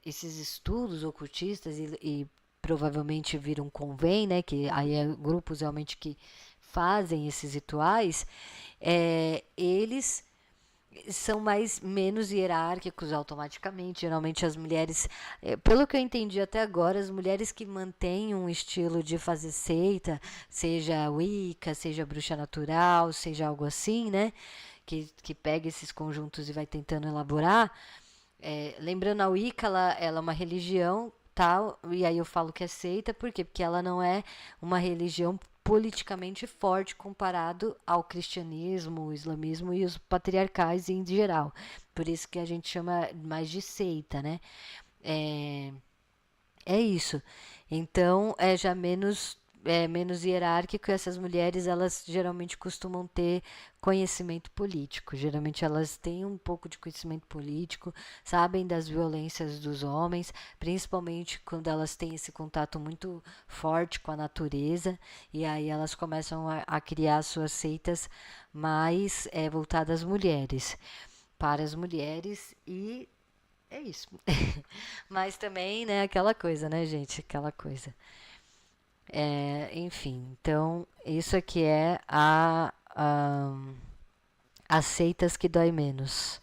esses estudos ocultistas e provavelmente viram um convém, né, que aí é grupos realmente que fazem esses rituais, eles são menos hierárquicos automaticamente. Geralmente as mulheres, pelo que eu entendi até agora, as mulheres que mantêm um estilo de fazer seita, seja Wicca, seja bruxa natural, seja algo assim, né? Que pega esses conjuntos e vai tentando elaborar. Lembrando, a Wicca, ela é uma religião, tal, e aí eu falo que é seita, por quê? Porque ela não é uma religião politicamente forte comparado ao cristianismo, o islamismo e os patriarcais em geral. Por isso que a gente chama mais de seita, né? É isso. Então, já menos hierárquico, e essas mulheres, elas geralmente costumam ter conhecimento político. Geralmente elas têm um pouco de conhecimento político, sabem das violências dos homens, principalmente quando elas têm esse contato muito forte com a natureza, e aí elas começam a criar suas seitas mais voltadas às mulheres, para as mulheres, e é isso. Mas também, né, aquela coisa, né, gente? Aquela coisa. Enfim, então, isso aqui é as seitas que dói menos.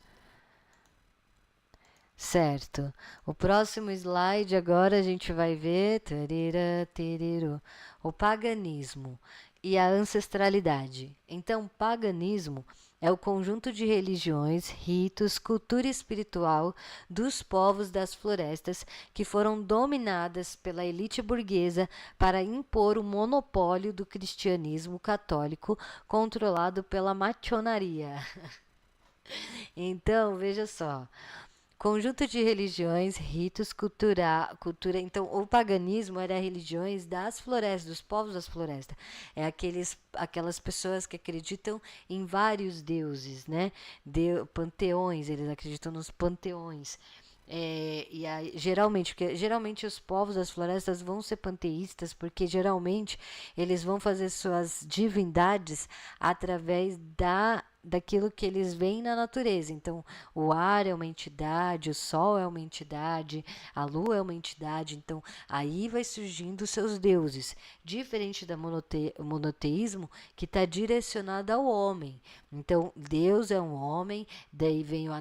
Certo. O próximo slide agora a gente vai ver o paganismo e a ancestralidade. Então, paganismo é o conjunto de religiões, ritos, cultura espiritual dos povos das florestas que foram dominadas pela elite burguesa para impor o monopólio do cristianismo católico controlado pela maçonaria. Então, veja só. Conjunto de religiões, ritos, cultura. Então, o paganismo era religiões das florestas, dos povos das florestas. É aquelas pessoas que acreditam em vários deuses, né? Panteões, eles acreditam nos panteões. Geralmente os povos das florestas vão ser panteístas, porque geralmente eles vão fazer suas divindades através daquilo que eles veem na natureza. Então, o ar é uma entidade, o sol é uma entidade, a lua é uma entidade. Então, aí vai surgindo os seus deuses, diferente do monoteísmo, que está direcionado ao homem. Então, Deus é um homem, daí vem o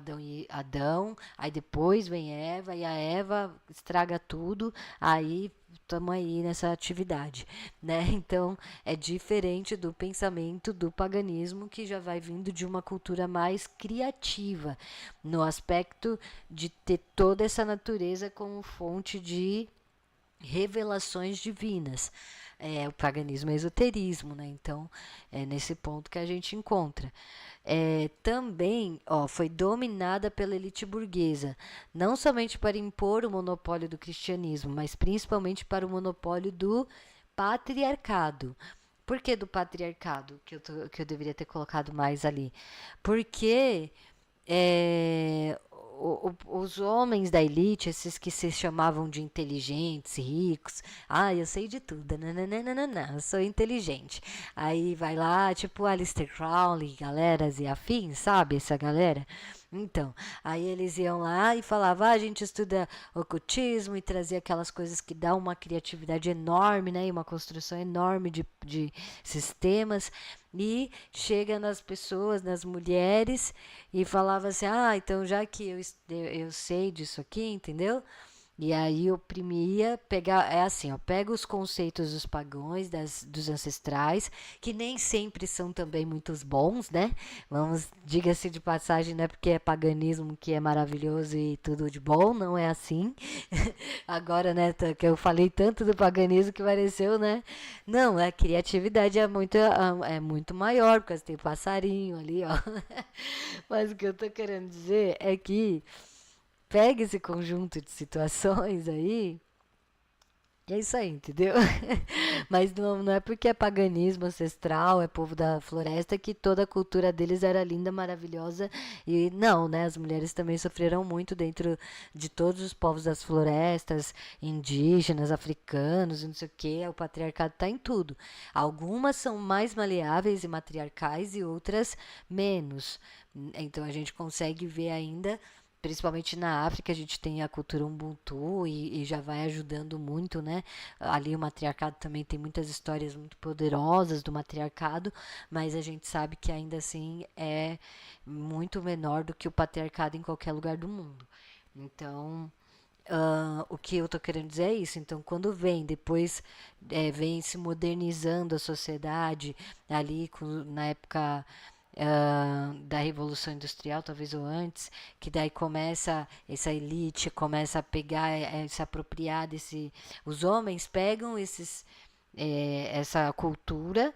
Adão, aí depois vem Eva, e a Eva estraga tudo, aí estamos aí nessa atividade, né? Então, é diferente do pensamento do paganismo, que já vai vindo de uma cultura mais criativa, no aspecto de ter toda essa natureza como fonte de revelações divinas. O paganismo é esoterismo, né? Então, é nesse ponto que a gente encontra. Também, foi dominada pela elite burguesa, não somente para impor o monopólio do cristianismo, mas principalmente para o monopólio do patriarcado. Por que do patriarcado? Que eu deveria ter colocado mais ali. Porque os homens da elite, esses que se chamavam de inteligentes, ricos, eu sei de tudo, não, eu sou inteligente. Aí vai lá, tipo Aleister Crowley, galeras e afins, sabe, essa galera? Então, aí eles iam lá e falavam, a gente estuda ocultismo, e trazia aquelas coisas que dão uma criatividade enorme, né, e uma construção enorme de sistemas, e chega nas pessoas, nas mulheres, e falava assim, então já que eu sei disso aqui, entendeu? E aí oprimia, é assim, pega os conceitos dos pagãos, dos ancestrais, que nem sempre são também muito bons, né? Diga-se de passagem, não é porque é paganismo que é maravilhoso e tudo de bom, não é assim. Agora, né, que eu falei tanto do paganismo que pareceu, né? Não, a criatividade é muito maior, porque tem passarinho ali, ó. Mas o que eu tô querendo dizer é que pega esse conjunto de situações aí, e é isso aí, entendeu? Mas não é porque é paganismo ancestral, é povo da floresta, que toda a cultura deles era linda, maravilhosa. E não, né? As mulheres também sofreram muito dentro de todos os povos das florestas, indígenas, africanos e não sei o que. O patriarcado está em tudo. Algumas são mais maleáveis e matriarcais e outras menos. Então a gente consegue ver ainda, principalmente na África, a gente tem a cultura Ubuntu e já vai ajudando muito, né? Ali o matriarcado também tem muitas histórias muito poderosas do matriarcado, mas a gente sabe que ainda assim é muito menor do que o patriarcado em qualquer lugar do mundo. Então, o que eu tô querendo dizer é isso. Então, quando depois vem se modernizando a sociedade, ali na época da Revolução Industrial, talvez ou antes, que daí começa essa elite, começa a pegar, se apropriar os homens pegam essa cultura,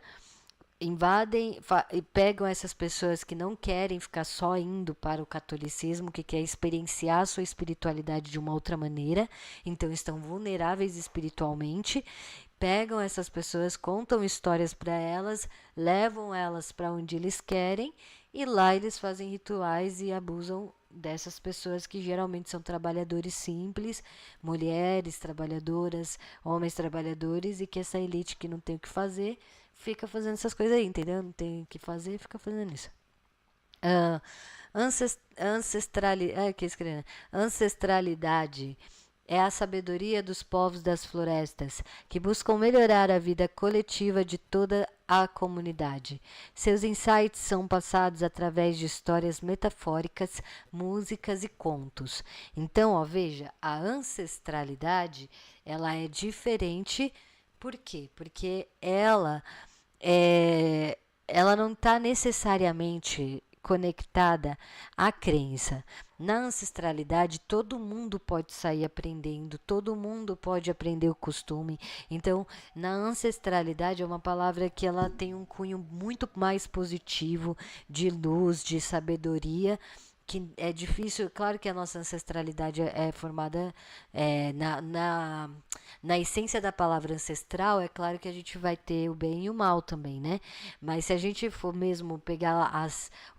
invadem e pegam essas pessoas que não querem ficar só indo para o catolicismo, que quer experienciar a sua espiritualidade de uma outra maneira, então estão vulneráveis espiritualmente, pegam essas pessoas, contam histórias para elas, levam elas para onde eles querem, e lá eles fazem rituais e abusam dessas pessoas, que geralmente são trabalhadores simples, mulheres trabalhadoras, homens trabalhadores, e que essa elite que não tem o que fazer fica fazendo essas coisas aí, entendeu? Não tem o que fazer, fica fazendo isso. Uh, Ancestralidade é a sabedoria dos povos das florestas, que buscam melhorar a vida coletiva de toda a comunidade. Seus insights são passados através de histórias metafóricas, músicas e contos. Então, veja, a ancestralidade, ela é diferente. Por quê? Porque ela não está necessariamente conectada à crença. Na ancestralidade, todo mundo pode sair aprendendo, todo mundo pode aprender o costume. Então, na ancestralidade é uma palavra que ela tem um cunho muito mais positivo, de luz, de sabedoria, que é difícil. Claro que a nossa ancestralidade é formada na essência da palavra ancestral. É claro que a gente vai ter o bem e o mal também, né? Mas se a gente for mesmo pegar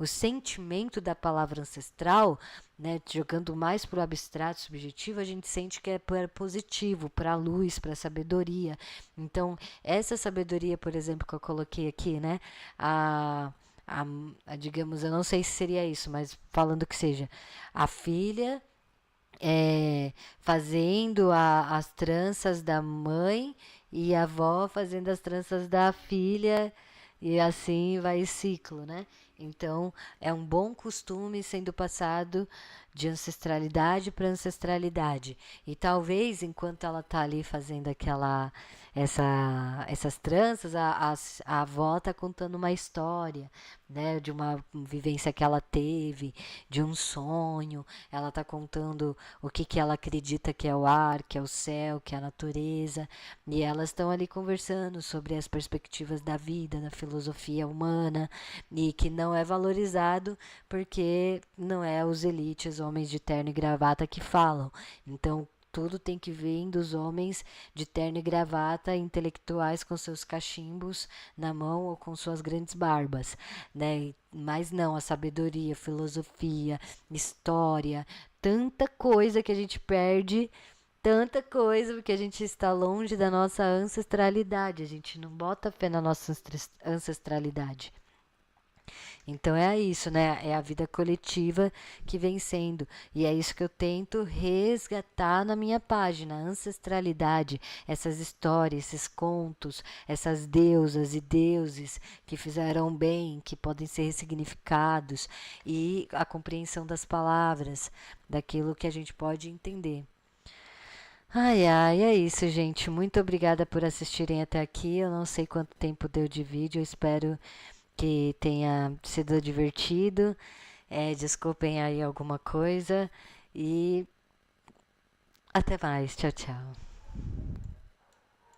o sentimento da palavra ancestral, né, jogando mais para o abstrato subjetivo, a gente sente que é para positivo, para a luz, para a sabedoria. Então, essa sabedoria, por exemplo, que eu coloquei aqui, né, a digamos, eu não sei se seria isso, mas falando que seja a filha fazendo as tranças da mãe e a avó fazendo as tranças da filha e assim vai o ciclo, né? Então é um bom costume sendo passado de ancestralidade para ancestralidade. E talvez enquanto ela tá ali fazendo essas tranças, a avó tá contando uma história, né, de uma vivência que ela teve, de um sonho. Ela tá contando o que ela acredita que é o ar, que é o céu, que é a natureza. E elas estão ali conversando sobre as perspectivas da vida, da filosofia humana, e que não é valorizado porque não é os elites, homens de terno e gravata que falam. Então, tudo tem que vir dos homens de terno e gravata, intelectuais com seus cachimbos na mão ou com suas grandes barbas, né? Mas não, a sabedoria, filosofia, história, tanta coisa que a gente perde, tanta coisa porque a gente está longe da nossa ancestralidade, a gente não bota fé na nossa ancestralidade. Então é isso, né? É a vida coletiva que vem sendo. E é isso que eu tento resgatar na minha página, a ancestralidade, essas histórias, esses contos, essas deusas e deuses que fizeram bem, que podem ser ressignificados, e a compreensão das palavras, daquilo que a gente pode entender. Ai, ai, é isso, gente. Muito obrigada por assistirem até aqui. Eu não sei quanto tempo deu de vídeo, eu espero que tenha sido divertido. Desculpem aí alguma coisa e até mais. Tchau, tchau.